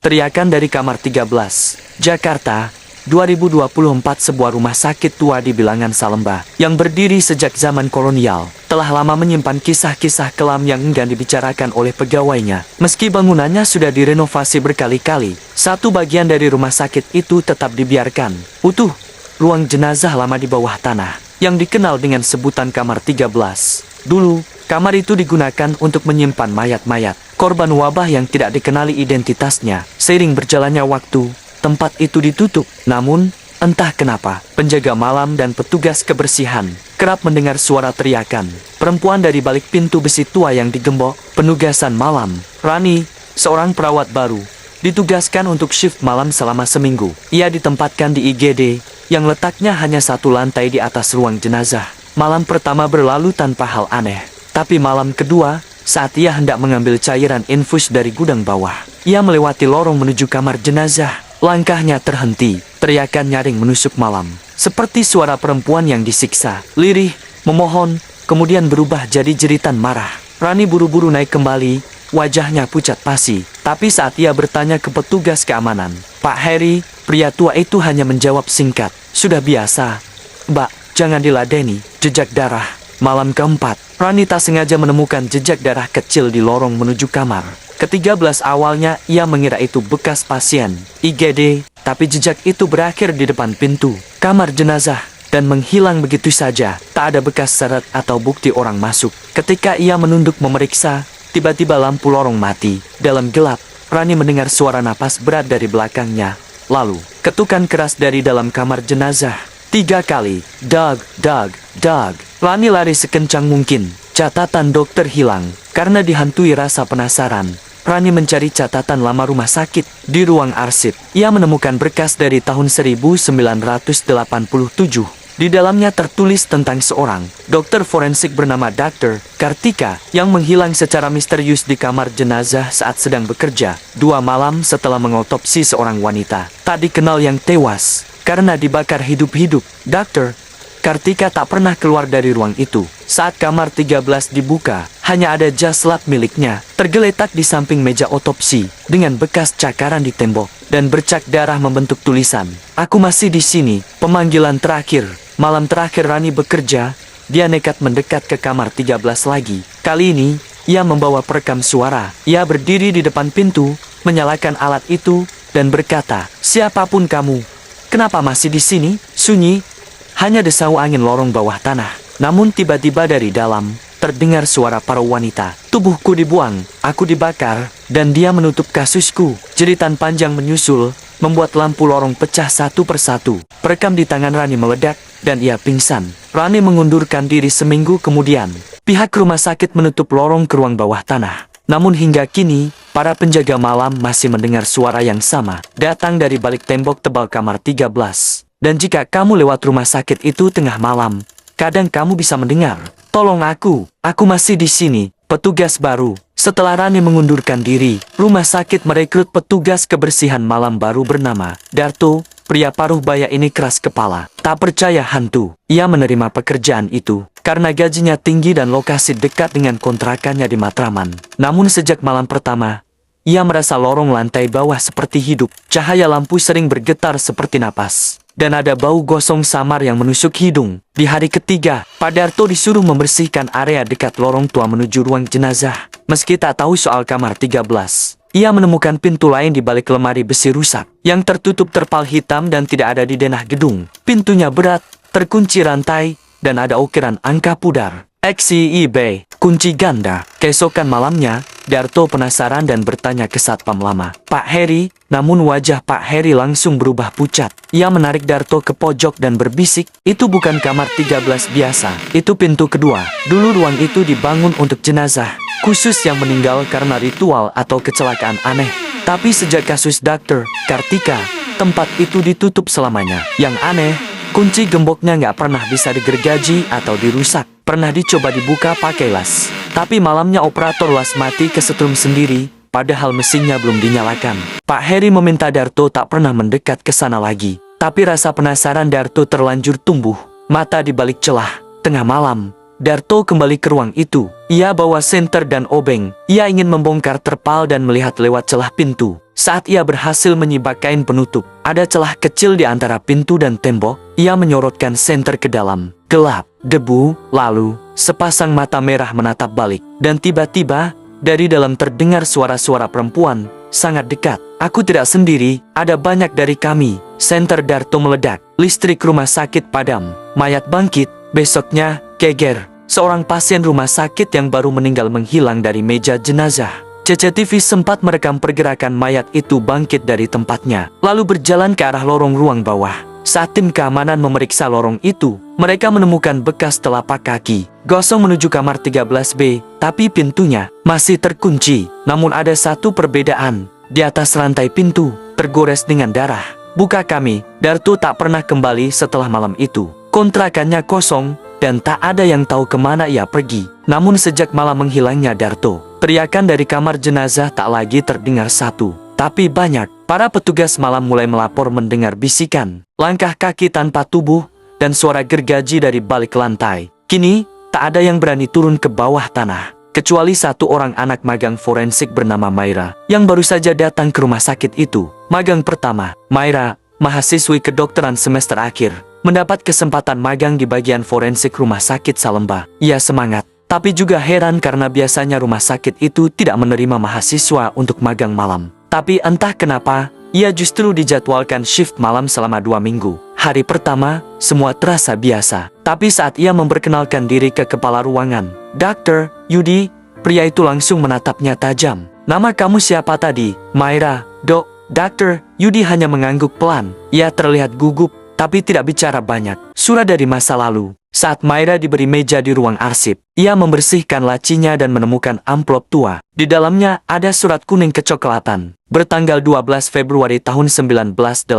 Teriakan dari kamar 13, Jakarta, 2024. Sebuah rumah sakit tua di bilangan Salemba, yang berdiri sejak zaman kolonial, telah lama menyimpan kisah-kisah kelam yang enggan dibicarakan oleh pegawainya. Meski bangunannya sudah direnovasi berkali-kali, satu bagian dari rumah sakit itu tetap dibiarkan utuh. Ruang jenazah lama di bawah tanah, yang dikenal dengan sebutan kamar 13. Dulu, kamar itu digunakan untuk menyimpan mayat-mayat korban wabah yang tidak dikenali identitasnya. Seiring berjalannya waktu, tempat itu ditutup. Namun, entah kenapa, penjaga malam dan petugas kebersihan kerap mendengar suara teriakan perempuan dari balik pintu besi tua yang digembok. Penugasan malam. Rani, seorang perawat baru, ditugaskan untuk shift malam selama seminggu. Ia ditempatkan di IGD, yang letaknya hanya satu lantai di atas ruang jenazah. Malam pertama berlalu tanpa hal aneh. Tapi malam kedua, saat ia hendak mengambil cairan infus dari gudang bawah, ia melewati lorong menuju kamar jenazah. Langkahnya terhenti. Teriakan nyaring menusuk malam, seperti suara perempuan yang disiksa. Lirih, memohon, kemudian berubah jadi jeritan marah. Rani buru-buru naik kembali, wajahnya pucat pasi. Tapi saat ia bertanya ke petugas keamanan, "Pak Harry," pria tua itu hanya menjawab singkat, "Sudah biasa, Mbak, jangan diladeni." Jejak darah. Malam keempat, Rani tak sengaja menemukan jejak darah kecil di lorong menuju kamar. Ke-13 awalnya ia mengira itu bekas pasien IGD, tapi jejak itu berakhir di depan pintu kamar jenazah dan menghilang begitu saja. Tak ada bekas seret atau bukti orang masuk. Ketika ia menunduk memeriksa, tiba-tiba lampu lorong mati. Dalam gelap, Rani mendengar suara napas berat dari belakangnya. Lalu, ketukan keras dari dalam kamar jenazah. 3 kali. Doug, Doug, Doug. Rani lari sekencang mungkin. Catatan dokter hilang. Karena dihantui rasa penasaran, Rani mencari catatan lama rumah sakit. Di ruang arsip, ia menemukan berkas dari tahun 1987. Di dalamnya tertulis tentang seorang dokter forensik bernama Dr. Kartika yang menghilang secara misterius di kamar jenazah saat sedang bekerja 2 malam setelah mengotopsi seorang wanita tak dikenal yang tewas karena dibakar hidup-hidup. Dr. Kartika tak pernah keluar dari ruang itu. Saat kamar 13 dibuka, hanya ada jas lab miliknya tergeletak di samping meja otopsi dengan bekas cakaran di tembok dan bercak darah membentuk tulisan, "Aku masih di sini." Pemanggilan terakhir. Malam terakhir Rani bekerja, dia nekat mendekat ke kamar 13 lagi. Kali ini, ia membawa perekam suara. Ia berdiri di depan pintu, menyalakan alat itu, dan berkata, "Siapapun kamu, kenapa masih di sini?" Sunyi. Hanya desau angin lorong bawah tanah. Namun tiba-tiba dari dalam, terdengar suara para wanita. "Tubuhku dibuang, aku dibakar, dan dia menutup kasusku." Jeritan panjang menyusul, membuat lampu lorong pecah satu persatu. Perekam di tangan Rani meledak, dan ia pingsan. Rani mengundurkan diri seminggu kemudian. Pihak rumah sakit menutup lorong ke ruang bawah tanah. Namun hingga kini, para penjaga malam masih mendengar suara yang sama, datang dari balik tembok tebal kamar 13. Dan jika kamu lewat rumah sakit itu tengah malam, kadang kamu bisa mendengar, "Tolong aku masih di sini." Petugas baru. Setelah Rani mengundurkan diri, rumah sakit merekrut petugas kebersihan malam baru bernama Darto. Pria paruh baya ini keras kepala, tak percaya hantu. Ia menerima pekerjaan itu karena gajinya tinggi dan lokasi dekat dengan kontrakannya di Matraman. Namun sejak malam pertama, ia merasa lorong lantai bawah seperti hidup. Cahaya lampu sering bergetar seperti napas. Dan ada bau gosong samar yang menusuk hidung. Di hari ketiga, Pak Darto disuruh membersihkan area dekat lorong tua menuju ruang jenazah. Meski tak tahu soal kamar 13, ia menemukan pintu lain di balik lemari besi rusak, yang tertutup terpal hitam dan tidak ada di denah gedung. Pintunya berat, terkunci rantai, dan ada ukiran angka pudar. XIB, kunci ganda. Keesokan malamnya, Darto penasaran dan bertanya ke satpam lama, "Pak Harry?" Namun wajah Pak Harry langsung berubah pucat. Ia menarik Darto ke pojok dan berbisik, "Itu bukan kamar 13 biasa. Itu pintu kedua. Dulu ruang itu dibangun untuk jenazah khusus yang meninggal karena ritual atau kecelakaan aneh. Tapi sejak kasus Dr. Kartika, tempat itu ditutup selamanya. Yang aneh, kunci gemboknya nggak pernah bisa digergaji atau dirusak. Pernah dicoba dibuka pakai las. Tapi malamnya operator las mati kesetrum sendiri, padahal mesinnya belum dinyalakan." Pak Harry meminta Darto tak pernah mendekat ke sana lagi. Tapi rasa penasaran Darto terlanjur tumbuh. Mata di balik celah. Tengah malam, Darto kembali ke ruang itu. Ia bawa senter dan obeng. Ia ingin membongkar terpal dan melihat lewat celah pintu. Saat ia berhasil menyibak kain penutup, ada celah kecil di antara pintu dan tembok. Ia menyorotkan senter ke dalam. Gelap, debu, lalu sepasang mata merah menatap balik. Dan tiba-tiba, dari dalam terdengar suara-suara perempuan, sangat dekat. Aku tidak sendiri, ada banyak dari kami. Senter Darto meledak. Listrik rumah sakit padam. Mayat bangkit. Besoknya, geger. Seorang pasien rumah sakit yang baru meninggal menghilang dari meja jenazah. CCTV sempat merekam pergerakan mayat itu bangkit dari tempatnya, lalu berjalan ke arah lorong ruang bawah. Saat tim keamanan memeriksa lorong itu, mereka menemukan bekas telapak kaki. Gosong menuju kamar 13B, tapi pintunya masih terkunci. Namun ada satu perbedaan. Di atas rantai pintu, tergores dengan darah. Buka kami, Darto tak pernah kembali setelah malam itu. Kontrakannya kosong, dan tak ada yang tahu kemana ia pergi. Namun sejak malam menghilangnya Darto, teriakan dari kamar jenazah tak lagi terdengar satu, tapi banyak. Para petugas malam mulai melapor mendengar bisikan, langkah kaki tanpa tubuh, dan suara gergaji dari balik lantai. Kini, tak ada yang berani turun ke bawah tanah, kecuali satu orang anak magang forensik bernama Myra, yang baru saja datang ke rumah sakit itu. Magang pertama, Myra, mahasiswi kedokteran semester akhir, mendapat kesempatan magang di bagian forensik rumah sakit Salemba. Ia semangat, tapi juga heran karena biasanya rumah sakit itu tidak menerima mahasiswa untuk magang malam. Tapi entah kenapa, ia justru dijadwalkan shift malam selama 2 minggu. Hari pertama, semua terasa biasa. Tapi saat ia memperkenalkan diri ke kepala ruangan, Dr. Yudi, pria itu langsung menatapnya tajam. Nama kamu siapa tadi? Myra. Dok. Dr. Yudi hanya mengangguk pelan. Ia terlihat gugup, tapi tidak bicara banyak. Surat dari masa lalu. Saat Myra diberi meja di ruang arsip, ia membersihkan lacinya dan menemukan amplop tua. Di dalamnya ada surat kuning kecoklatan, bertanggal 12 Februari tahun 1987.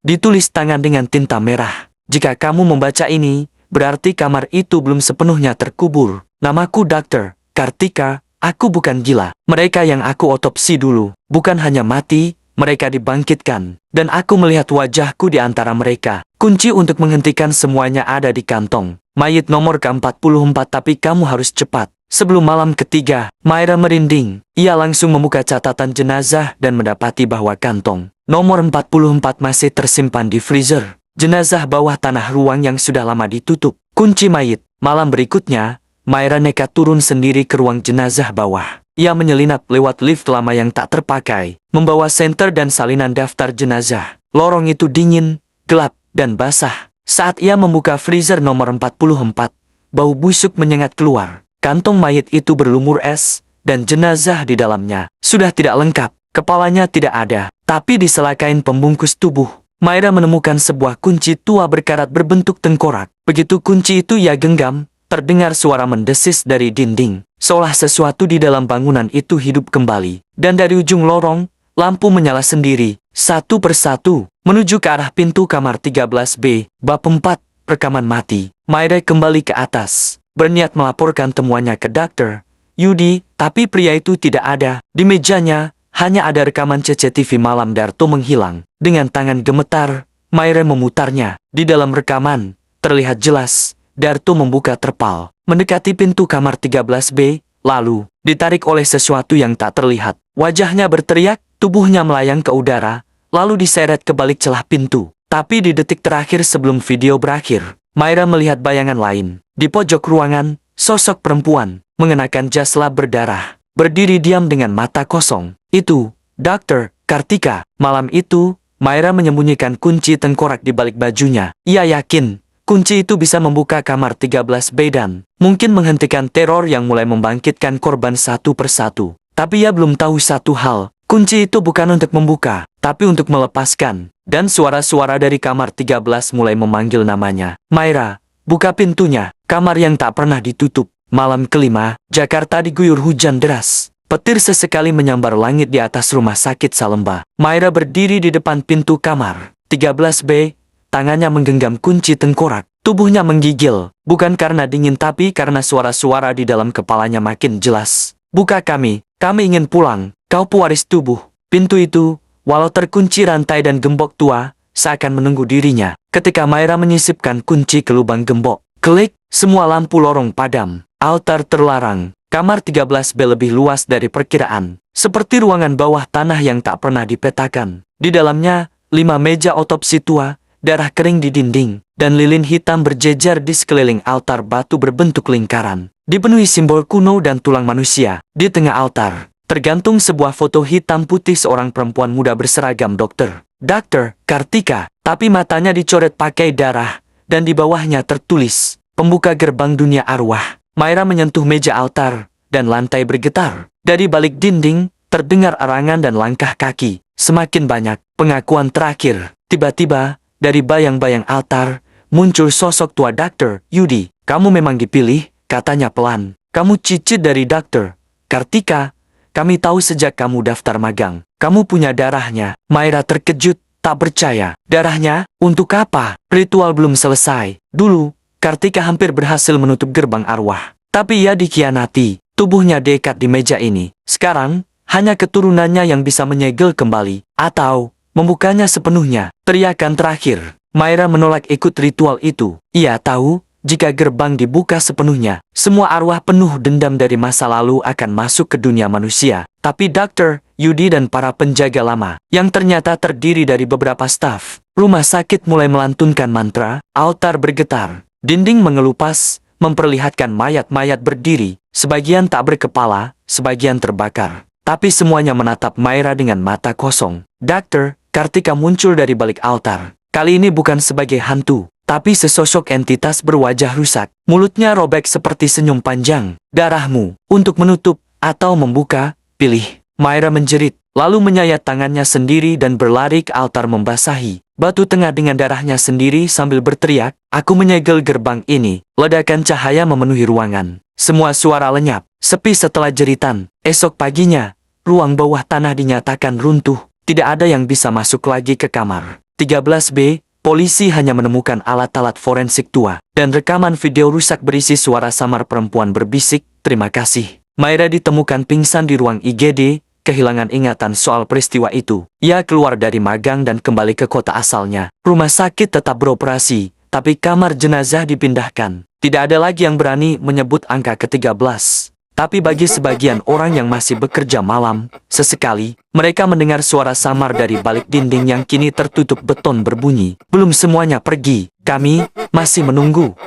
Ditulis tangan dengan tinta merah. Jika kamu membaca ini, berarti kamar itu belum sepenuhnya terkubur. Namaku Dr. Kartika, aku bukan gila. Mereka yang aku otopsi dulu, bukan hanya mati, mereka dibangkitkan. Dan aku melihat wajahku di antara mereka. Kunci untuk menghentikan semuanya ada di kantong mayit nomor ke-44, tapi kamu harus cepat. Sebelum malam ketiga, Myra merinding. Ia langsung membuka catatan jenazah dan mendapati bahwa kantong nomor 44 masih tersimpan di freezer. Jenazah bawah tanah ruang yang sudah lama ditutup. Kunci mayit. Malam berikutnya, Myra nekat turun sendiri ke ruang jenazah bawah. Ia menyelinap lewat lift lama yang tak terpakai, membawa senter dan salinan daftar jenazah. Lorong itu dingin, gelap, dan basah. Saat ia membuka freezer nomor 44, bau busuk menyengat keluar. Kantong mayit itu berlumur es, dan jenazah di dalamnya sudah tidak lengkap. Kepalanya tidak ada, tapi di sela kain pembungkus tubuh, Myra menemukan sebuah kunci tua berkarat berbentuk tengkorak. Begitu kunci itu ia genggam, terdengar suara mendesis dari dinding, seolah sesuatu di dalam bangunan itu hidup kembali. Dan dari ujung lorong, lampu menyala sendiri, satu persatu, menuju ke arah pintu kamar 13B, bab 4, rekaman mati. Myra kembali ke atas, berniat melaporkan temuannya ke Dr. Yudi, tapi pria itu tidak ada. Di mejanya, hanya ada rekaman CCTV malam Darto menghilang. Dengan tangan gemetar, Myra memutarnya. Di dalam rekaman, terlihat jelas, Darto membuka terpal, mendekati pintu kamar 13B, lalu ditarik oleh sesuatu yang tak terlihat. Wajahnya berteriak, tubuhnya melayang ke udara, lalu diseret ke balik celah pintu. Tapi di detik terakhir sebelum video berakhir, Myra melihat bayangan lain. Di pojok ruangan, sosok perempuan, mengenakan jas lab berdarah, berdiri diam dengan mata kosong. Itu, Dr. Kartika. Malam itu, Myra menyembunyikan kunci tengkorak di balik bajunya. Ia yakin, kunci itu bisa membuka kamar 13B dan mungkin menghentikan teror yang mulai membangkitkan korban satu persatu. Tapi ia belum tahu satu hal, kunci itu bukan untuk membuka, tapi untuk melepaskan. Dan suara-suara dari kamar 13 mulai memanggil namanya. Myra, buka pintunya. Kamar yang tak pernah ditutup. Malam kelima, Jakarta diguyur hujan deras. Petir sesekali menyambar langit di atas rumah sakit Salemba. Myra berdiri di depan pintu kamar 13B, tangannya menggenggam kunci tengkorak. Tubuhnya menggigil, bukan karena dingin tapi karena suara-suara di dalam kepalanya makin jelas. Buka kami ingin pulang, kau pewaris tubuh. Pintu itu, walau terkunci rantai dan gembok tua, seakan menunggu dirinya. Ketika Myra menyisipkan kunci ke lubang gembok, klik, semua lampu lorong padam. Altar terlarang. Kamar 13B lebih luas dari perkiraan. seperti ruangan bawah tanah yang tak pernah dipetakan. Di dalamnya, 5 meja otopsi tua, darah kering di dinding, dan lilin hitam berjejer di sekeliling altar batu berbentuk lingkaran, dipenuhi simbol kuno dan tulang manusia. Di tengah altar, tergantung sebuah foto hitam putih seorang perempuan muda berseragam dokter, Dr. Kartika, tapi matanya dicoret pakai darah, dan di bawahnya tertulis, pembuka gerbang dunia arwah. Myra menyentuh meja altar, dan lantai bergetar. Dari balik dinding, terdengar erangan dan langkah kaki. Semakin banyak, pengakuan terakhir. Tiba-tiba, dari bayang-bayang altar, muncul sosok tua Dr. Yudi. Kamu memang dipilih, katanya pelan. Kamu cicit dari Dr. Kartika. Kami tahu sejak kamu daftar magang. Kamu punya darahnya. Myra terkejut, tak percaya. Darahnya? Untuk apa? Ritual belum selesai. Dulu, Kartika hampir berhasil menutup gerbang arwah. Tapi ia dikhianati. Tubuhnya dekat di meja ini. Sekarang, hanya keturunannya yang bisa menyegel kembali. Atau, membukanya sepenuhnya. Teriakan terakhir. Myra menolak ikut ritual itu. Ia tahu, jika gerbang dibuka sepenuhnya, semua arwah penuh dendam dari masa lalu akan masuk ke dunia manusia. Tapi Dr. Yudi dan para penjaga lama, yang ternyata terdiri dari beberapa staf rumah sakit mulai melantunkan mantra, altar bergetar. Dinding mengelupas, memperlihatkan mayat-mayat berdiri, sebagian tak berkepala, sebagian terbakar. Tapi semuanya menatap Myra dengan mata kosong. Dr. Kartika muncul dari balik altar. Kali ini bukan sebagai hantu, tapi sesosok entitas berwajah rusak. Mulutnya robek seperti senyum panjang. Darahmu, untuk menutup atau membuka, pilih. Myra menjerit, lalu menyayat tangannya sendiri dan berlari ke altar membasahi batu tengah dengan darahnya sendiri sambil berteriak, aku menyegel gerbang ini. Ledakan cahaya memenuhi ruangan. Semua suara lenyap, sepi setelah jeritan. Esok paginya, ruang bawah tanah dinyatakan runtuh. Tidak ada yang bisa masuk lagi ke kamar. 13B, polisi hanya menemukan alat-alat forensik tua, dan rekaman video rusak berisi suara samar perempuan berbisik, terima kasih. Myra ditemukan pingsan di ruang IGD, kehilangan ingatan soal peristiwa itu. Ia keluar dari magang dan kembali ke kota asalnya. Rumah sakit tetap beroperasi, tapi kamar jenazah dipindahkan. Tidak ada lagi yang berani menyebut angka ke-13. Tapi bagi sebagian orang yang masih bekerja malam, sesekali, mereka mendengar suara samar dari balik dinding yang kini tertutup beton berbunyi. Belum semuanya pergi, kami masih menunggu.